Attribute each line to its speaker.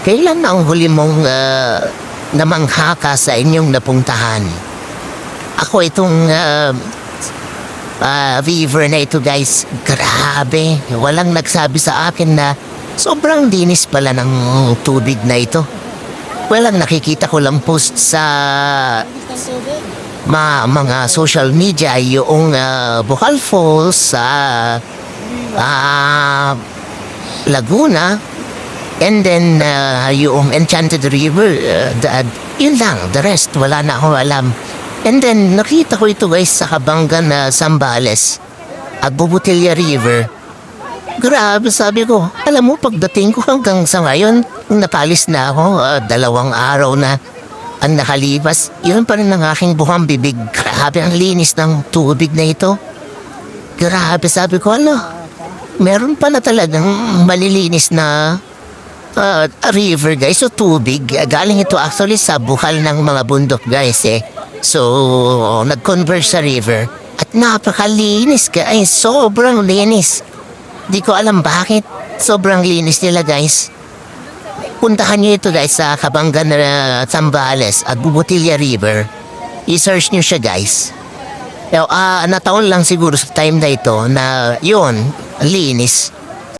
Speaker 1: Kailan ang huli mong namangha ka sa inyong napuntahan? Ako itong river na ito guys, grabe. Walang nagsabi sa akin na sobrang linis pala ng tubig na ito. Walang nakikita ko lang post sa mga social media yung Bohol Falls sa Laguna. And then, yung Enchanted River, yun lang. The rest, wala na akong alam. And then, nakita ko ito guys sa Kabanggan na Zambales at Bobotilya River. Grabe, sabi ko. Alam mo, pagdating ko hanggang sa ngayon, napalis na ako, 2 araw na ang nakalipas. Yun pa rin ang aking buhang bibig. Grabe, ang linis ng tubig na ito. Grabe, sabi ko, meron pa na talagang malilinis na river guys, o tubig. Galing ito actually sa bukal ng mga bundok guys So, nag-converge sa river. At napakalinis guys, sobrang linis. Di ko alam bakit, sobrang linis nila guys. Puntahan nyo ito guys sa Kabanggan na Zambales at Bobotilya River. I-search nyo siya guys. Nataon lang siguro sa time na ito na yun, linis.